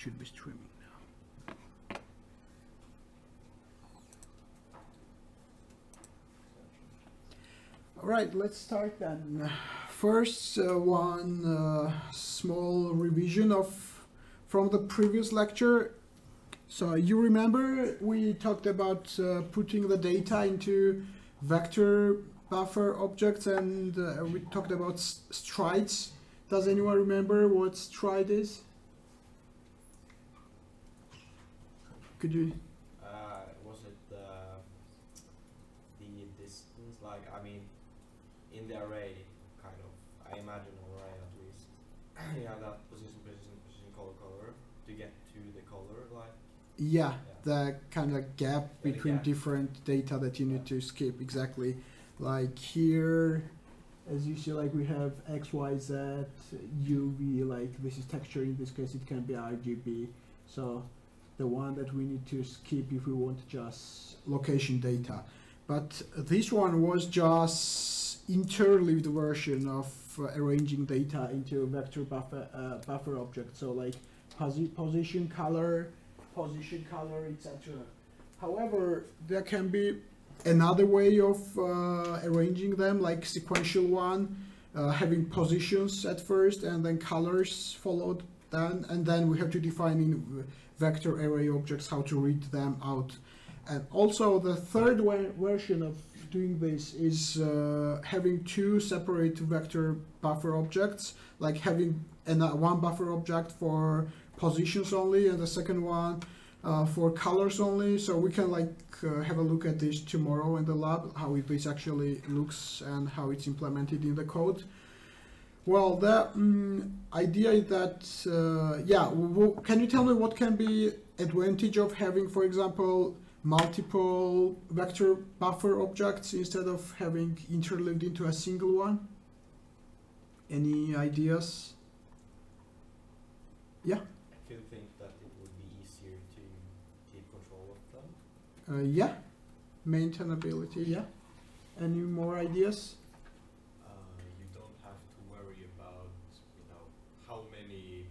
should be streaming now. All right, let's start then. First, one small revision from the previous lecture. So you remember we talked about putting the data into vector buffer objects, and we talked about strides. Does anyone remember what stride is? Could you? Was it the distance? Like, I mean, in the array, kind of. I imagine array at least. Yeah, that position, color to get to the color, like. Yeah, the kind of gap between gap. different data that you need to skip, exactly. Like here, as you see, like we have X, Y, Z, UV, like this is texture, in this case it can be RGB. So the one that we need to skip if we want just location data. But this one was just interleaved version of arranging data into a vector buffer object. So like position, color, etc. However, there can be another way of arranging them, like sequential one, having positions at first and then colors followed then, and then we have to define in vector array objects how to read them out. And also the third version of doing this is having two separate vector buffer objects, like having one buffer object for positions only and the second one for colors only. So we can like have a look at this tomorrow in the lab, how this actually looks and how it's implemented in the code. Well, the idea is that, can you tell me what can be advantage of having, for example, multiple vector buffer objects instead of having interleaved into a single one? Any ideas? Yeah? Do you think that it would be easier to keep control of them? Yeah, maintainability, yeah. Any more ideas? You don't have to worry about, how many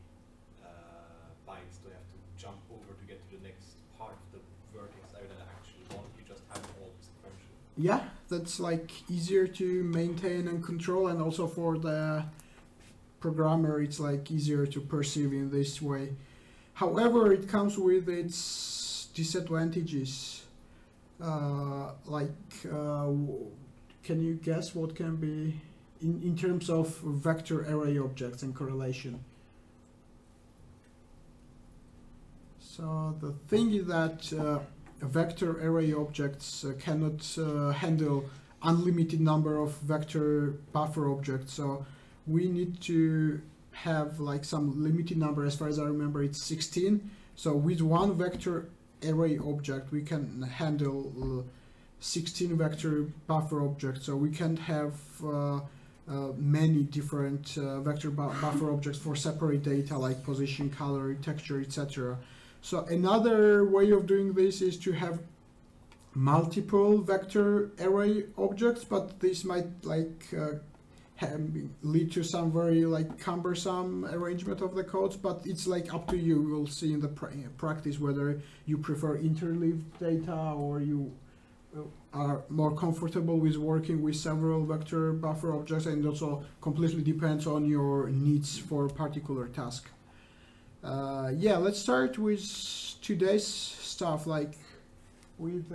bytes do you have to jump over to get to the next part of the vertex that you actually want. You just have all sequential. Yeah, that's like easier to maintain and control, and also for the programmer it's like easier to perceive in this way. However, it comes with its disadvantages. Can you guess what can be in terms of vector array objects and correlation? So the thing is that vector array objects cannot handle unlimited number of vector buffer objects. So we need to have like some limited number. As far as I remember, it's 16. So with one vector array object, we can handle 16 vector buffer objects. So we can have many different vector buffer objects for separate data like position, color, texture, etc. So another way of doing this is to have multiple vector array objects, but this might like lead to some very like cumbersome arrangement of the codes, but it's like up to you. We'll see in the practice whether you prefer interleaved data or you are more comfortable with working with several vector buffer objects, and also completely depends on your needs for a particular task. Yeah, let's start with today's stuff, like with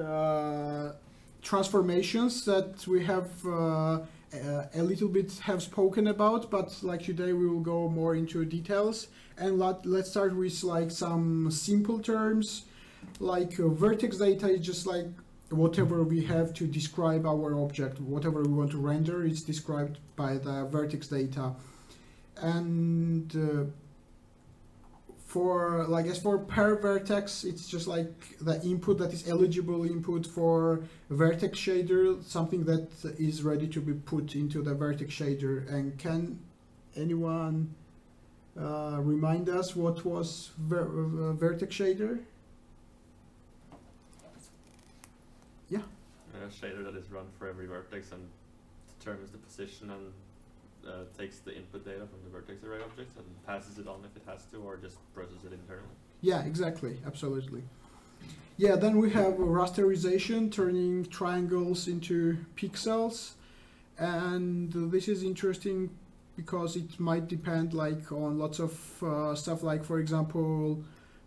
transformations that we have a little bit have spoken about, but like today we will go more into details. And let's start with like some simple terms, like vertex data is just like whatever we have to describe our object, whatever we want to render is described by the vertex data. And for per vertex, it's just like the input that is eligible input for vertex shader, something that is ready to be put into the vertex shader. And can anyone remind us what was vertex shader? Yeah. A shader that is run for every vertex and determines the position and takes the input data from the vertex array objects and passes it on if it has to, or just processes it internally? Yeah, exactly, absolutely. Yeah, then we have rasterization, turning triangles into pixels, and this is interesting because it might depend like on lots of stuff, like for example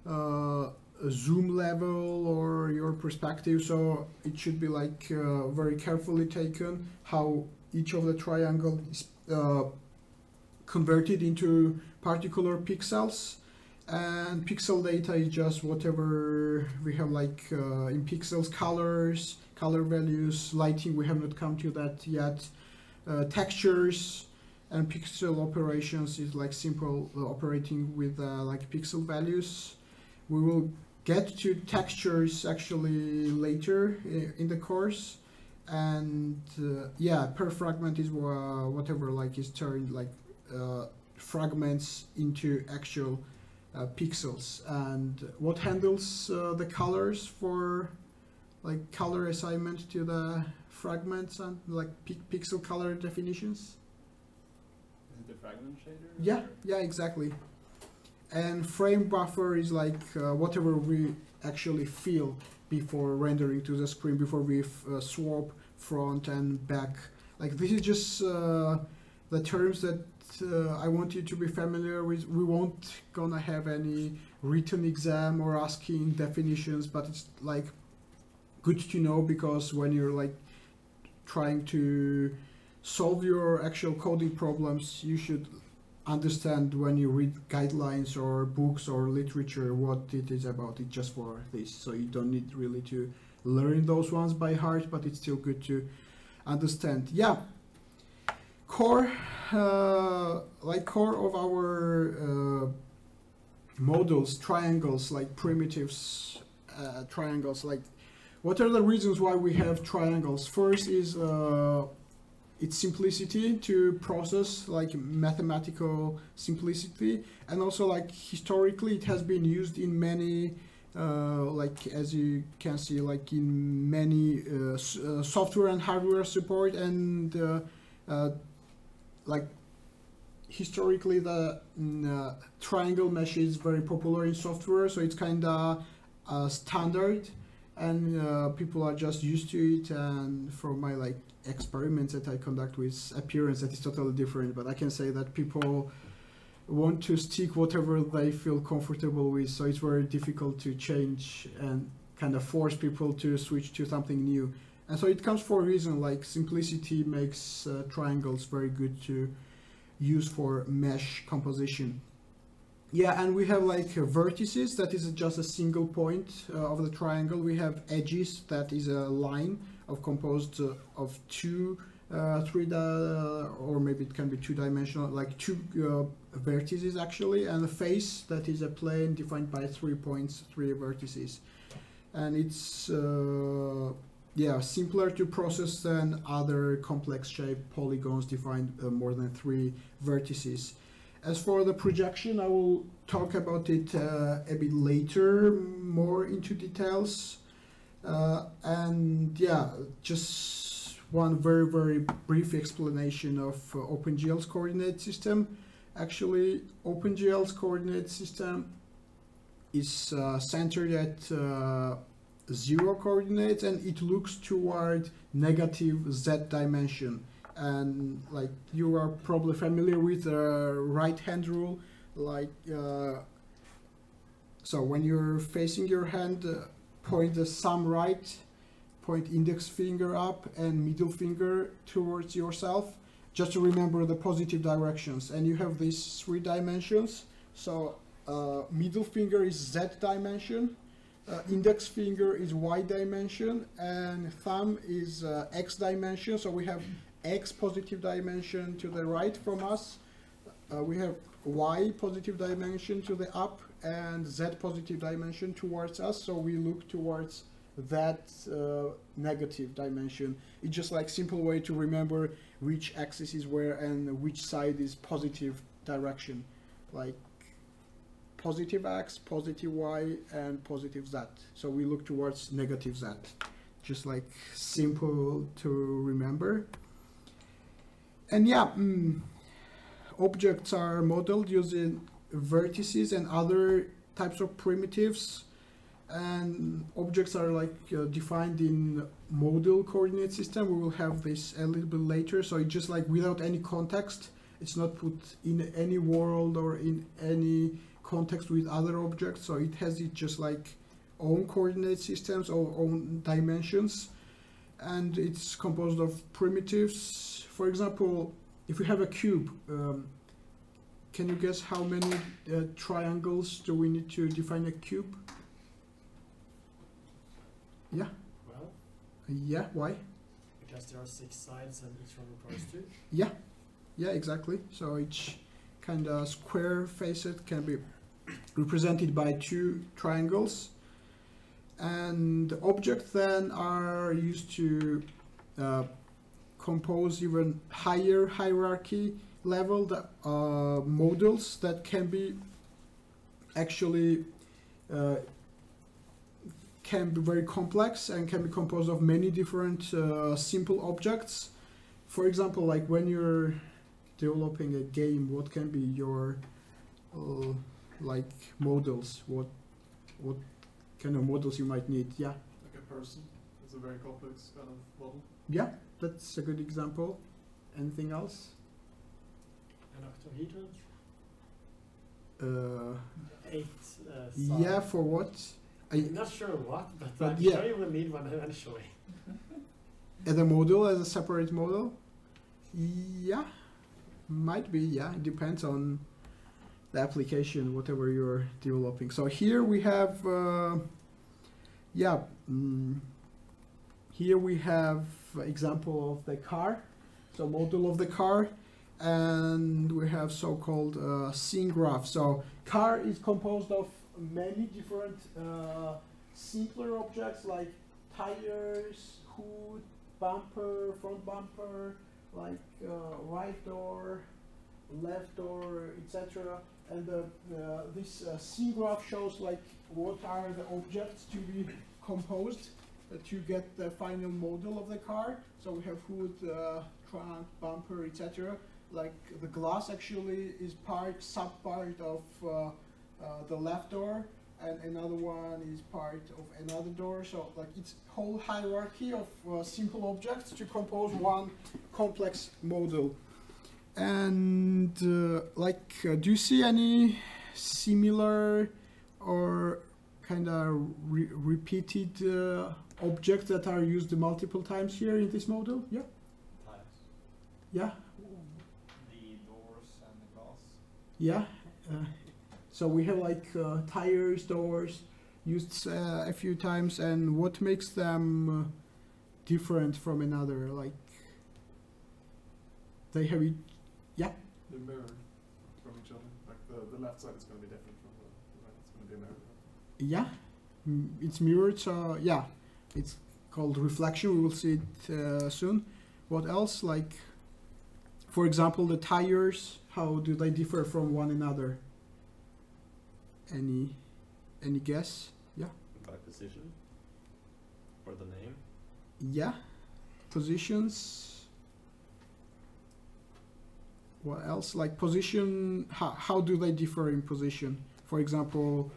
a zoom level or your perspective, so it should be like very carefully taken how each of the triangle is converted into particular pixels. And pixel data is just whatever we have, like in pixels, colors, color values, lighting, we have not come to that yet, textures, and pixel operations is like simple operating with like pixel values. We will get to textures actually later in the course, and yeah, per fragment is whatever like is turned like fragments into actual pixels. And what handles the colors for like color assignment to the fragments and like pixel color definitions? Is it the fragment shader? Yeah, yeah, exactly. And frame buffer is like whatever we actually feel before rendering to the screen, before we swap front and back. Like this is just the terms that I want you to be familiar with. We won't gonna have any written exam or asking definitions, but it's like good to know, because when you're like trying to solve your actual coding problems, you should understand when you read guidelines or books or literature what it is about. It's just for this, so you don't need really to learn those ones by heart, but it's still good to understand. Yeah, core of our models, triangles, like primitives, triangles. Like, what are the reasons why we have triangles? First is its simplicity to process, like mathematical simplicity, and also like historically it has been used in many like as you can see, like in many software and hardware support, and like historically the triangle mesh is very popular in software, so it's kind of standard, and people are just used to it. And from my like experiments that I conduct with appearance, that is totally different, but I can say that people want to stick whatever they feel comfortable with, so it's very difficult to change and kind of force people to switch to something new. And so it comes for a reason, like simplicity makes triangles very good to use for mesh composition. Yeah, and we have like vertices, that is just a single point of the triangle. We have edges, that is a line composed of two, or maybe it can be two-dimensional, like two vertices actually, and the face, that is a plane defined by 3 points, 3 vertices. And it's yeah, simpler to process than other complex shaped polygons defined more than 3 vertices. As for the projection, I will talk about it a bit later, more into details. And yeah, just one very brief explanation of OpenGL's coordinate system. Actually, OpenGL's coordinate system is centered at 0 coordinates, and it looks toward negative z dimension. And like you are probably familiar with the right hand rule, like so when you're facing your hand, point the thumb right, point index finger up and middle finger towards yourself, just to remember the positive directions. And you have these 3 dimensions, so middle finger is z dimension, index finger is y dimension, and thumb is x dimension. So we have x positive dimension to the right from us, we have y positive dimension to the up, and z positive dimension towards us, so we look towards that negative dimension. It's just like simple way to remember which axis is where and which side is positive direction, like positive x, positive y, and positive z. So we look towards negative z, just like simple to remember. And yeah, objects are modeled using vertices and other types of primitives, and objects are like defined in model coordinate system. We will have this a little bit later. So it's just like without any context, it's not put in any world or in any context with other objects. So it has it just like own coordinate systems or own dimensions, and it's composed of primitives. For example, if we have a cube, can you guess how many triangles do we need to define a cube? Yeah. Well, Yeah, why? because there are 6 sides and each one requires 2. Yeah, yeah, exactly. So each kind of square facet can be represented by 2 triangles, and objects then are used to compose even higher hierarchy level models that can be actually can be very complex and can be composed of many different simple objects. For example, like when you're developing a game, what can be your like models? What kind of models you might need? Yeah. Like a person. It's a very complex kind of model. Yeah, that's a good example. Anything else? An octahedron? 8 sides. Yeah, for what? I'm not sure what, but I'm yeah. sure you will need one eventually. As a model, as a separate model? Yeah, might be, yeah. It depends on the application, whatever you're developing. So here we have, here we have example of the car, so model of the car, and we have so-called scene graph. So car is composed of many different simpler objects like tires, hood, bumper, front bumper, like right door, left door, etc. And this scene graph shows like what are the objects to be composed to get the final model of the car. So we have hood, trunk, bumper, etc. Like the glass actually is sub-part of the left door, and another one is part of another door. So like it's whole hierarchy of simple objects to compose one complex model. And do you see any similar or kind of repeated objects that are used multiple times here in this model? Yeah. Tires. Yeah. The doors and the glass. Yeah. So we have like tires, doors used a few times, and what makes them different from another? Like they have it. Yeah. They're mirrored from each other. Like the left side is going to be different from the right. It's going to be a mirror. Yeah, it's mirrored. So yeah, it's called reflection. We will see it soon. What else? Like, for example, the tires. How do they differ from one another? Any guess? Yeah. By position or the name? Yeah. Positions. What else? Like position. How do they differ in position? For example,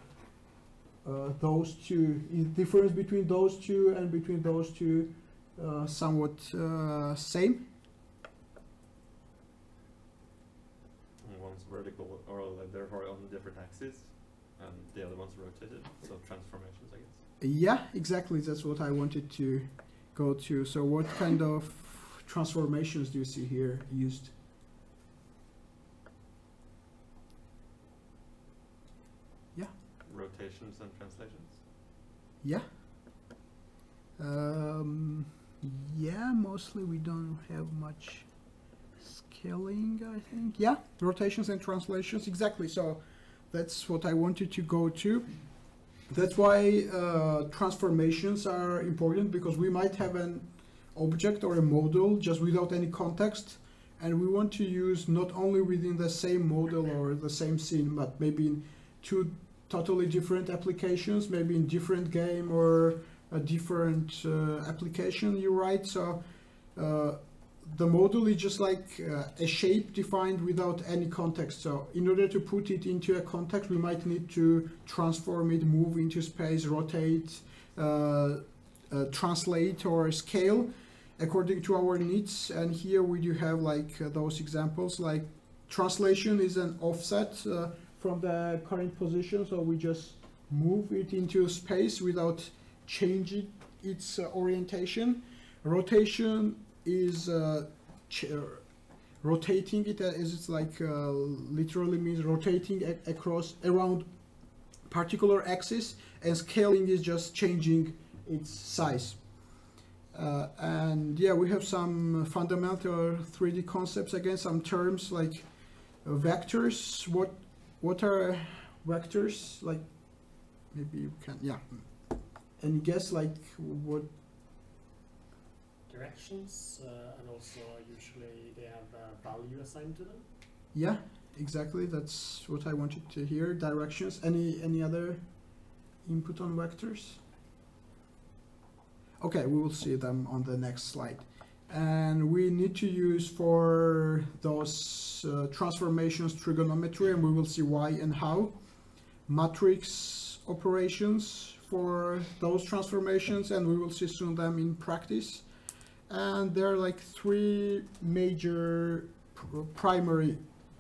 those two. Is difference between those two and between those two somewhat same? One's vertical, or like they're on different axes, and the other one's rotated. So transformations, I guess. Yeah, exactly. That's what I wanted to go to. So what kind of transformations do you see here used? Yeah. Rotations and translations. Yeah. Yeah, mostly we don't have much scaling, I think. Yeah, rotations and translations, exactly. So that's what I wanted to go to. That's why transformations are important, because we might have an object or a model just without any context, and we want to use not only within the same model or the same scene, but maybe in 2 totally different applications, maybe in different game or a different application you write. So the module is just like a shape defined without any context. So in order to put it into a context, we might need to transform it, move into space, rotate, translate or scale according to our needs. And here we do have like those examples, like translation is an offset from the current position, so we just move it into space without changing its orientation. Rotation is rotating it, as it's like literally means rotating around particular axis, and scaling is just changing its size. And yeah, we have some fundamental 3D concepts, again some terms like vectors. What are vectors? Like maybe you can, yeah, and guess like what directions, and also usually they have a value assigned to them. Yeah, exactly. That's what I wanted to hear. Directions. Any other input on vectors? Okay, we will see them on the next slide. And we need to use for those transformations trigonometry, and we will see why and how. Matrix operations for those transformations, and we will see soon them in practice. And there are like three major primary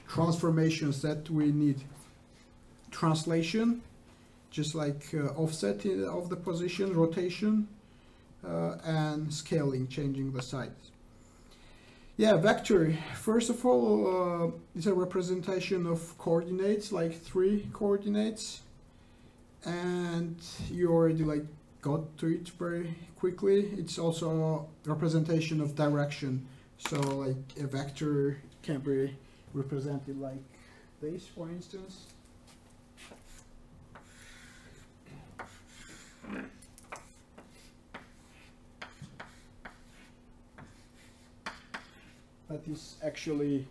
transformations that we need. Translation, just like offset of the position, rotation, and scaling, changing the size. Yeah, vector, first of all, it's a representation of coordinates, like 3 coordinates, and you already like got to it very quickly. It's also a representation of direction, so like a vector can be represented like this, for instance. That is actually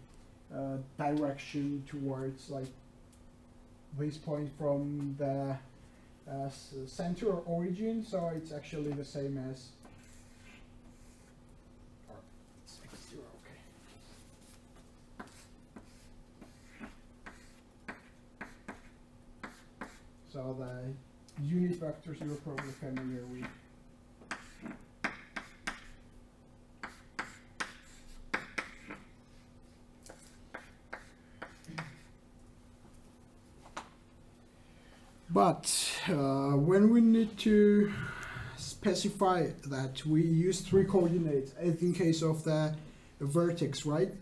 direction towards like this point from the center or origin, so it's actually the same as, or it's x0, okay. So the unit vectors you're probably familiar with. But when we need to specify that, we use 3 coordinates, as in case of the vertex, right?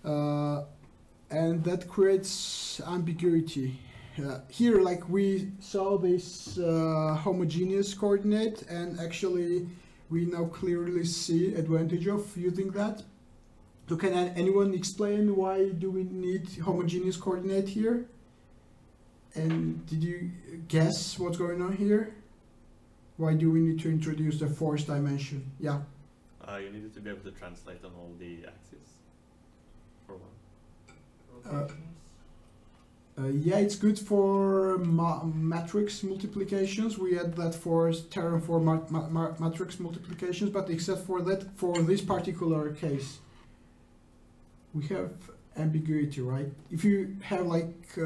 And that creates ambiguity. Here, like we saw this homogeneous coordinate, and actually we now clearly see advantage of using that. So can anyone explain why do we need homogeneous coordinate here? And did you guess what's going on here? Why do we need to introduce the 4th dimension? Yeah. You needed to be able to translate on all the axes, for one. Yeah, it's good for matrix multiplications. We had that for theorem for matrix multiplications, but except for that, for this particular case, we have ambiguity, right? If you have like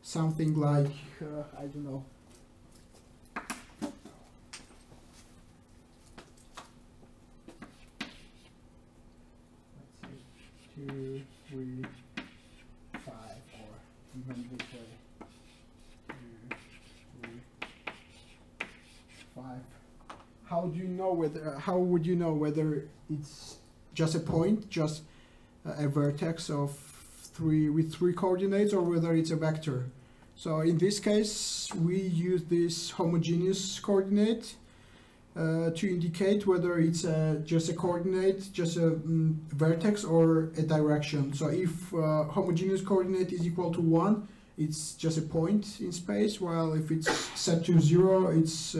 something like, I don't know, let's see, 2, 3, 5, or even this way, 2, 3, 5. How do you know whether, how would you know whether it's just a point, just a vertex of 3 with 3 coordinates, or whether it's a vector? So in this case, we use this homogeneous coordinate to indicate whether it's just a coordinate, just a vertex, or a direction. So if homogeneous coordinate is equal to 1, it's just a point in space, while if it's set to 0, it's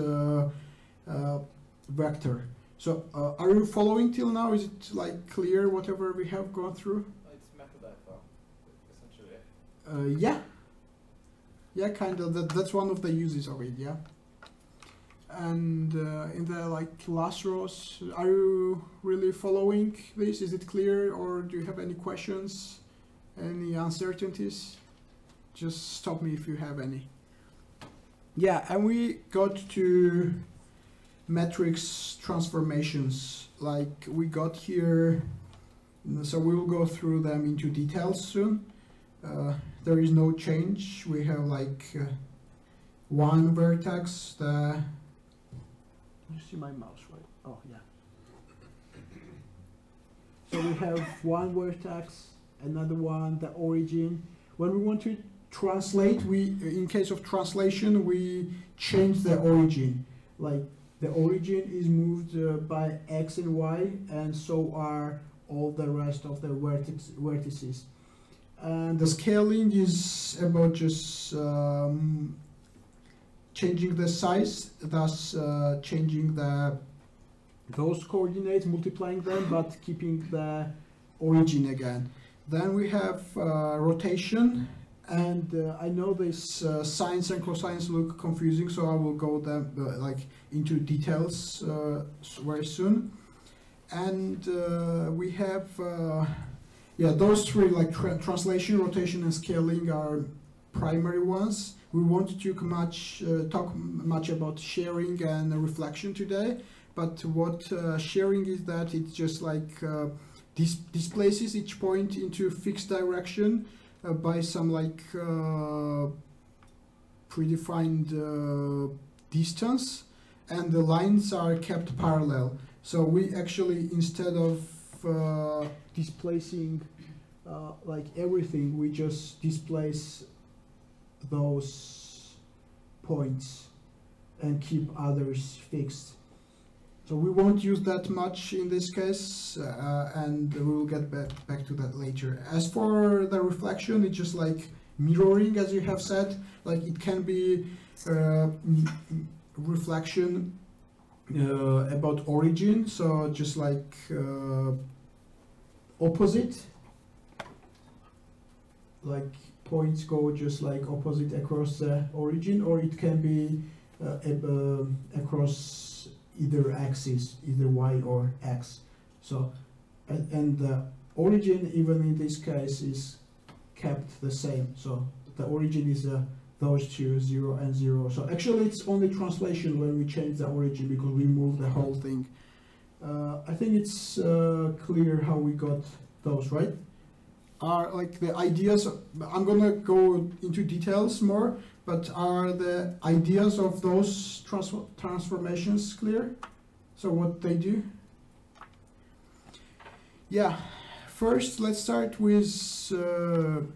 vector. So are you following till now? Is it like clear whatever we have gone through? It's metadata, essentially. Yeah. Yeah, kind of. That's one of the uses of it, yeah. and in the like last rows, are you really following this? Is it clear, or do you have any questions, any uncertainties? Just stop me if you have any. Yeah, and we got to matrix transformations. Like we got here, so we will go through them into details soon. There is no change. We have like one vertex. You see my mouse, right? Oh yeah. So we have one vertex, another one, the origin. When we want to translate, in case of translation, we change the origin. Like the origin is moved by x and y, and so are all the rest of the vertices. And the scaling is about just changing the size, thus changing those coordinates, multiplying them, but keeping the origin again. Then we have rotation, and I know this sines and cosines look confusing, so I will go them like into details very soon. And we have those three, like translation, rotation, and scaling, are primary ones. We won't talk much about sharing and reflection today, but what sharing is that it's just like displaces each point into fixed direction by some like predefined distance, and the lines are kept parallel. So we actually, instead of displacing like everything, we just displace those points and keep others fixed. So we won't use that much in this case, and we will get back to that later. As for the reflection, it's just like mirroring, as you have said. Like it can be reflection about origin, so just like opposite, like points go just like opposite across the origin, or it can be across either axis, either y or x. So and the origin, even in this case, is kept the same. So the origin is those two, 0 and 0. So actually it's only translation when we change the origin, because we move the whole thing. I think it's clear how we got those, right? Are like the ideas, I'm gonna go into details more, but are the ideas of those transformations clear? So what they do? Yeah, first let's start with,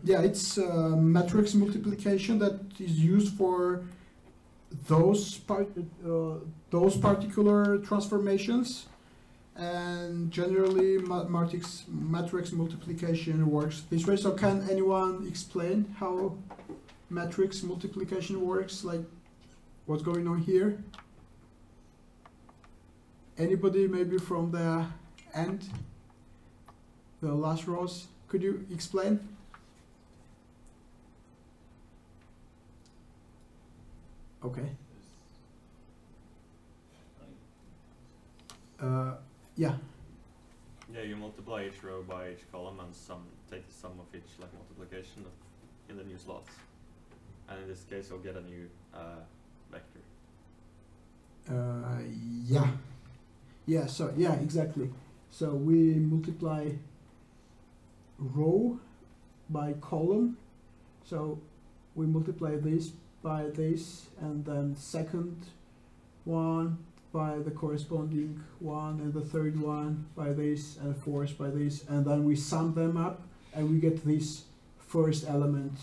it's matrix multiplication that is used for those particular transformations. And generally matrix multiplication works this way. So can anyone explain how matrix multiplication works, like what's going on here? Anybody, maybe from the end, the last rows, could you explain? Okay. Yeah. Yeah, you multiply each row by each column and take the sum of each like multiplication in the new slots. And in this case, you'll get a new vector. Yeah, so yeah, exactly. So we multiply row by column. So we multiply this by this, and then second one by the corresponding one, and the third one by this, and fourth by this, and then we sum them up and we get this first element.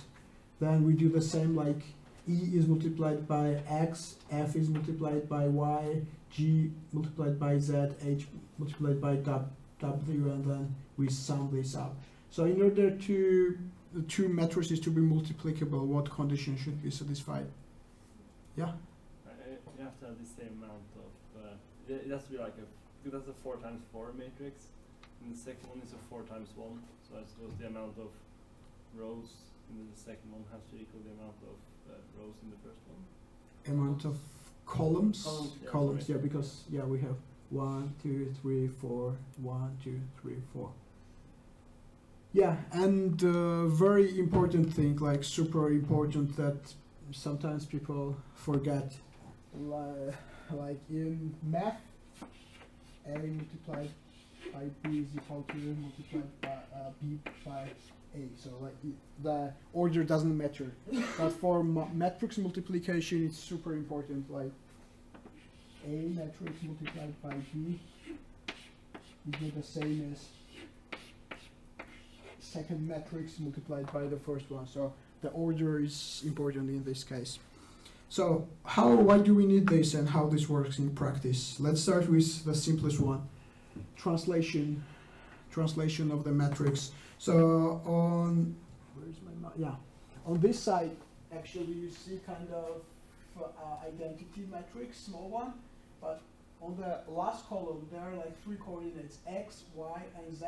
Then we do the same, like E is multiplied by X, F is multiplied by Y, G multiplied by Z, H multiplied by W, and then we sum this up. So in order to the two matrices to be multiplicable, what condition should be satisfied? Yeah? You have to have the same amount of, it has to be like because that's a 4 times 4 matrix, and the second one is a 4 times 1, so I suppose the amount of rows in the second one has to equal the amount of rows in the first one. Amount of columns. Columns, yeah, sorry. Yeah, because yeah, we have 1, 2, 3, 4, 1, 2, 3, 4. Yeah, and very important thing, like super important that sometimes people forget, like in math, a multiplied by b is equal to multiplied by b by a. So like the order doesn't matter, but for matrix multiplication, it's super important. Like a matrix multiplied by b is not the same as second matrix multiplied by the first one. So the order is important in this case. So why do we need this and how this works in practice? Let's start with the simplest one, translation of the matrix. So on, where's my, yeah, on this side, actually you see kind of identity matrix, small one, but on the last column there are like 3 coordinates, x, y, and z,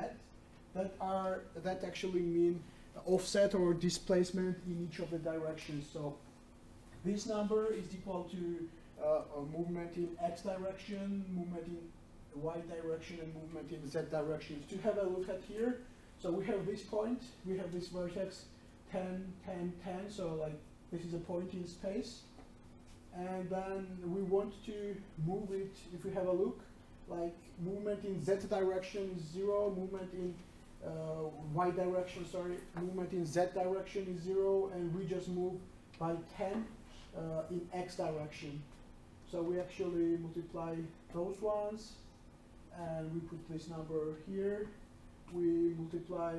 that actually mean offset or displacement in each of the directions. So this number is equal to a movement in x direction, movement in y direction, and movement in z direction. To have a look at here, so we have this point, we have this vertex 10, 10, 10, so like this is a point in space. And then we want to move it, if we have a look, like movement in z direction is 0, movement in y direction, sorry, movement in z direction is 0, and we just move by 10 in x direction. So we actually multiply those ones, and we put this number here. We multiply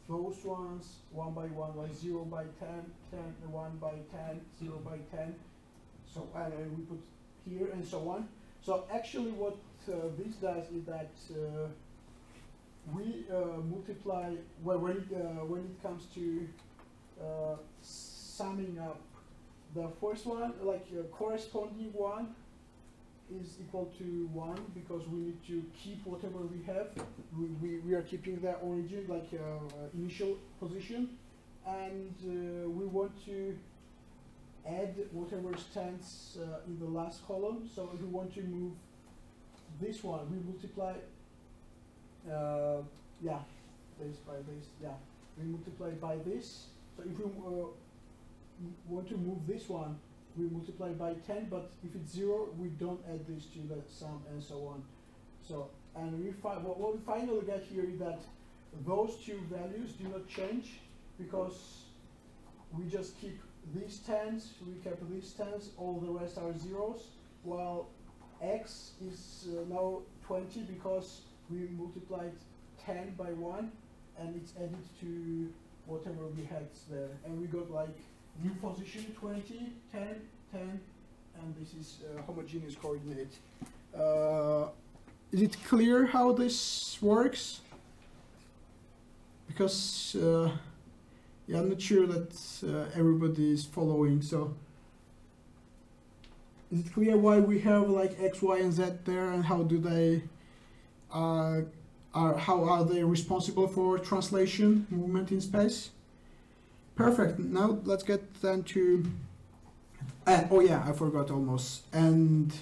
those ones 1 by 1, like 0 by 10, 10, 1 by 10, 0 by 10. So and we put here and so on. So actually what this does is that we multiply, well, when it comes to summing up the first one, like corresponding one is equal to 1 because we need to keep whatever we have. We are keeping the origin, like initial position, and we want to add whatever stands in the last column. So if we want to move this one, we multiply yeah, this by this, yeah, we multiply by this. So if we want to move this one, we multiply by 10, but if it's 0, we don't add this to the sum and so on. So, and we what we finally get here is that those two values do not change because we just keep these 10s, we kept these 10s, all the rest are zeros, while x is now 20 because we multiplied 10 by 1 and it's added to whatever we had there. And we got like new position 20, 10, 10, and this is homogeneous coordinate. Is it clear how this works? Because yeah, I'm not sure that everybody is following. So is it clear why we have like x, y, and z there, and how do they how are they responsible for translation, movement in space? Perfect. Now let's get then to oh yeah, I forgot almost. And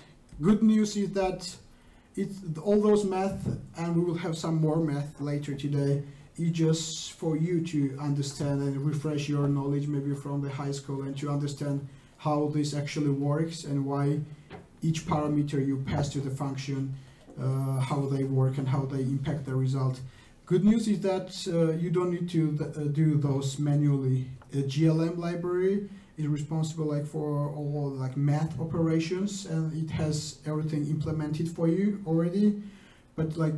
good news is that it's all those math, and we will have some more math later today, is just for you to understand and refresh your knowledge maybe from the high school, and to understand how this actually works and why each parameter you pass to the function, how they work and how they impact the result. Good news is that you don't need to do those manually. A GLM library is responsible like for all like math operations, and it has everything implemented for you already. But like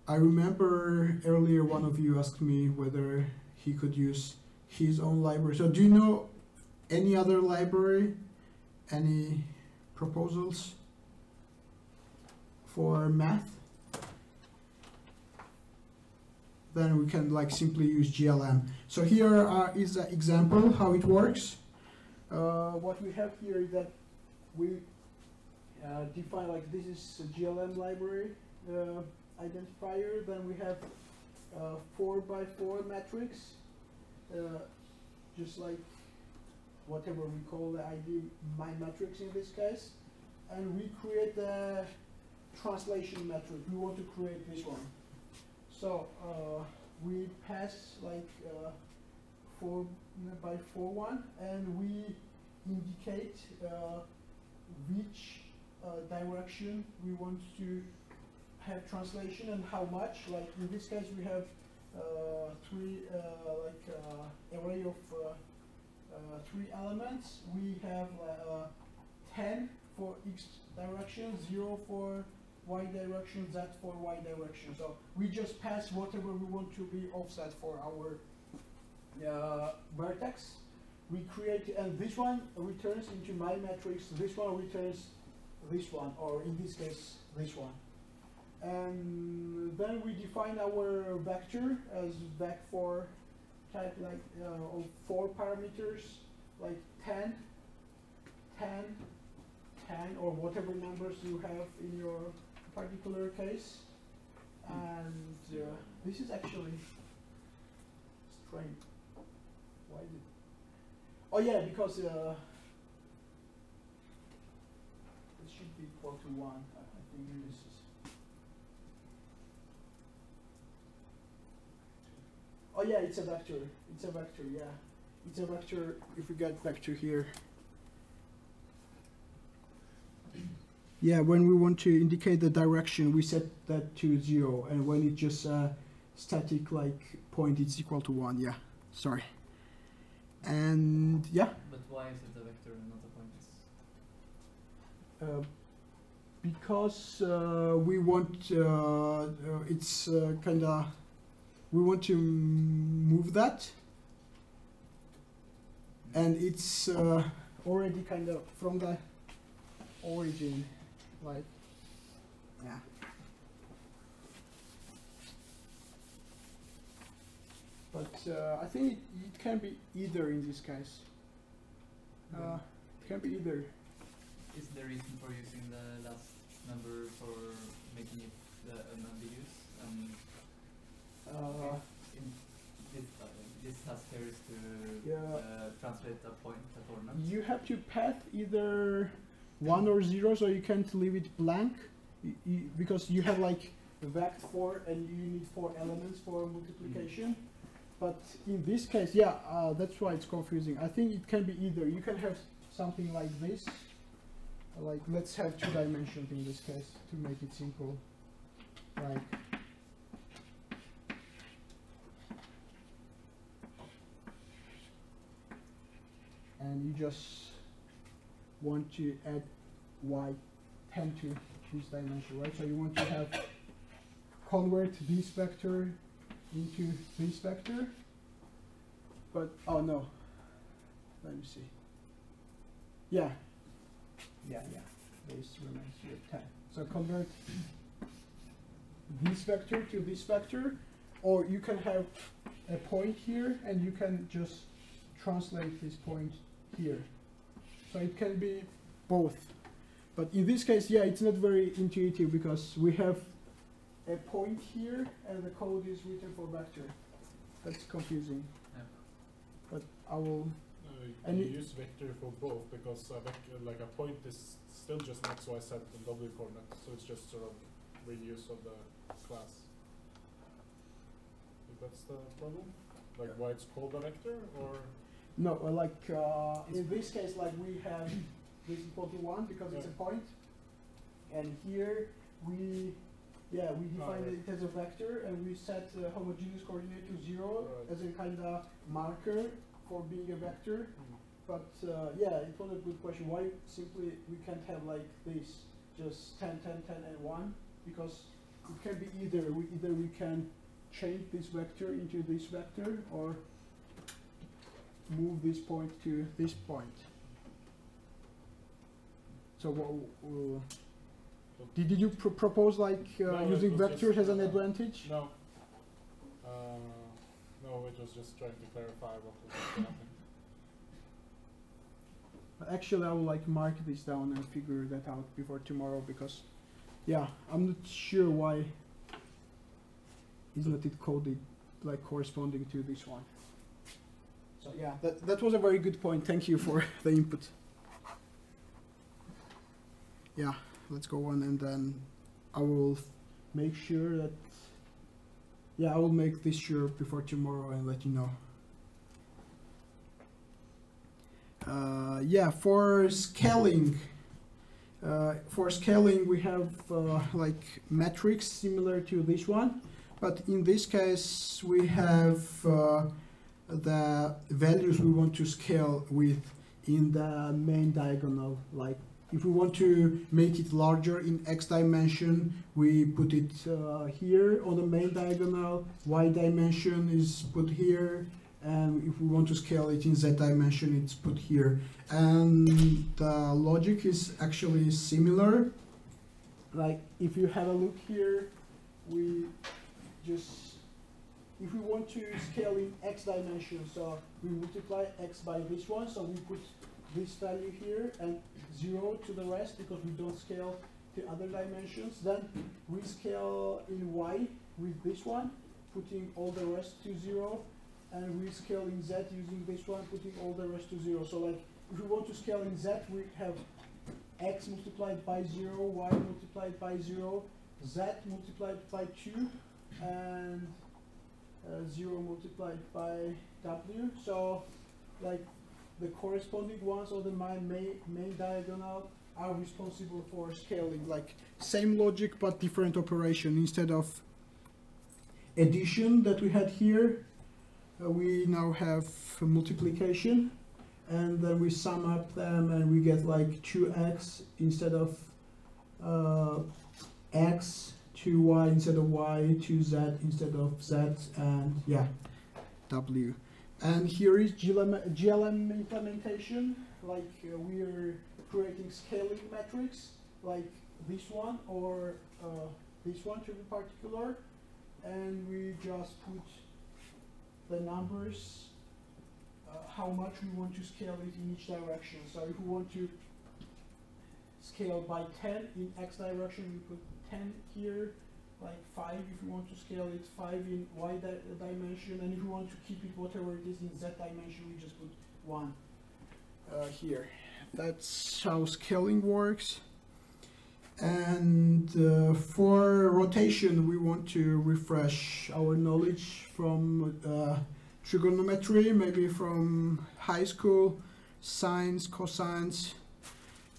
I remember earlier one of you asked me whether he could use his own library. So do you know any other library? Any proposals for math? Then we can like simply use GLM. So here is an example how it works. What we have here is that we define, like, this is a GLM library identifier. Then we have 4 by 4 matrix, just like whatever we call the ID my matrix in this case, and we create the translation metric. We want to create this one. So we pass like 4x4 one, and we indicate which direction we want to have translation and how much. Like in this case, we have array of 3 elements. We have 10 for x direction, 0 for y direction, z for y direction. So we just pass whatever we want to be offset for our vertex. We create, and this one returns into my matrix, this one returns this one, or in this case, this one. And then we define our vector as vec4 type, like of 4 parameters, like 10, 10, 10, or whatever numbers you have in your particular case. And this is actually strange. Why is it? Oh yeah, because it should be equal to 1. I think this is. Oh yeah, it's a vector. It's a vector, yeah. It's a vector if we get vector here. Yeah, when we want to indicate the direction, we set that to 0, and when it's just a static like point, it's equal to 1. Yeah, sorry. And yeah. But why is it a vector and not a point? Because we want it's kinda. We want to move that, and it's already kind of from the origin, like, yeah. But I think it can be either in this case. It can be either. Is the reason for using the last number for making it unambiguous? This task here is to translate a point, a coordinate. You have to path either 1 or 0, so you can't leave it blank, because you have like vec4 and you need 4 elements for multiplication. But in this case, yeah, that's why it's confusing. I think it can be either. You can have something like this, like let's have 2 dimensions in this case to make it simple, like. And you just want to add y10 to this dimension, right? So you want to have convert this vector into this vector, but oh no, let me see. Yeah, this remains here 10. So convert this vector to this vector, or you can have a point here and you can just translate this point here. So it can be both. But in this case, yeah, it's not very intuitive because we have a point here and the code is written for vector. That's confusing. Yeah. But I will. You use vector for both because like a point is still just x, y, z and w coordinate, so it's just sort of reuse of the class. If that's the problem, like why it's called a vector, or no, like in this case, like we have this equal to 1 because it's a point, and here we define it as a vector and we set the homogeneous coordinate to 0 as a kind of marker for being a vector. But yeah, it was a good question. Why simply we can't have like this, just 10, 10, 10, and 1? Because it can be either. Either we can change this vector into this vector, or move this point to this point. So did you propose like no, using vectors as an advantage? No. No, it was just trying to clarify what was happening. Actually, I will like mark this down and figure that out before tomorrow, because yeah, I'm not sure why isn't it coded like corresponding to this one. So yeah, that was a very good point. Thank you for the input. Yeah, let's go on, and then I will make sure that, yeah, I will make this sure before tomorrow and let you know. Yeah, for scaling, we have like metrics similar to this one, but in this case we have the values we want to scale with in the main diagonal. Like if we want to make it larger in X dimension, we put it here on the main diagonal. Y dimension is put here, and if we want to scale it in Z dimension, it's put here. And the logic is actually similar. Like if you have a look here, we just, if we want to scale in X dimension, so we multiply X by this one, so we put this value here and 0 to the rest because we don't scale to other dimensions. Then we scale in Y with this one, putting all the rest to 0, and we scale in Z using this one, putting all the rest to 0. So like if we want to scale in Z, we have X multiplied by 0, Y multiplied by 0, Z multiplied by 2, and 0 multiplied by W. So like the corresponding ones of the main diagonal are responsible for scaling. Like same logic but different operation. Instead of addition that we had here, we now have multiplication, and then we sum up them and we get like 2x instead of x, 2y instead of y, 2z instead of z, and yeah, w. And here is GLM implementation. Like we are creating scaling metrics like this one or this one to be particular, and we just put the numbers, how much we want to scale it in each direction. So if we want to scale by 10 in X direction, we put 10 here, like 5 if we want to scale it, 5 in Y dimension, and if we want to keep it whatever it is in Z dimension, we just put 1 here. That's how scaling works. And for rotation, we want to refresh our knowledge from trigonometry, maybe from high school, sines, cosines.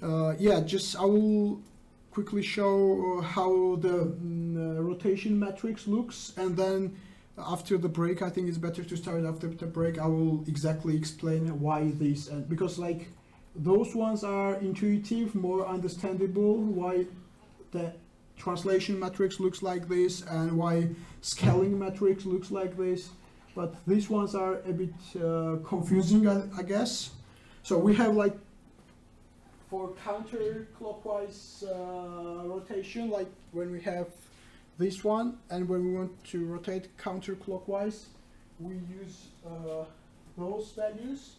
Yeah, just I will quickly show how the rotation matrix looks, and then after the break, I think it's better to start after the break. I will exactly explain why this, and because like those ones are intuitive, more understandable, why the translation matrix looks like this and why scaling matrix looks like this, but these ones are a bit confusing, I guess. So we have like for counterclockwise rotation, like when we have this one, and when we want to rotate counterclockwise, we use those values.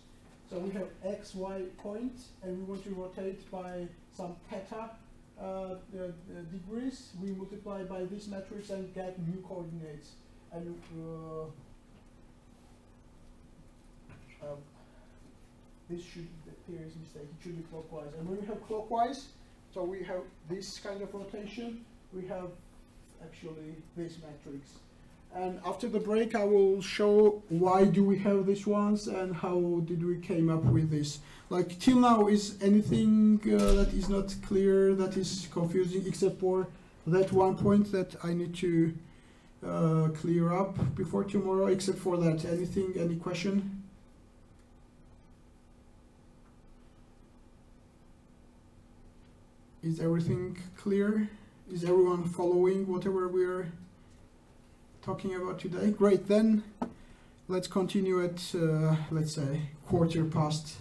So we have x, y point, and we want to rotate by some theta degrees. We multiply by this matrix and get new coordinates. And this should be a mistake. It should be clockwise. And when we have clockwise, so we have this kind of rotation. We have actually this matrix. And after the break, I will show why do we have these ones and how did we came up with this. Like till now, is anything that is not clear, that is confusing, except for that one point that I need to clear up before tomorrow? Except for that, anything, any question? Is everything clear? Is everyone following whatever we're talking about today? Great, then let's continue at let's say 3:15.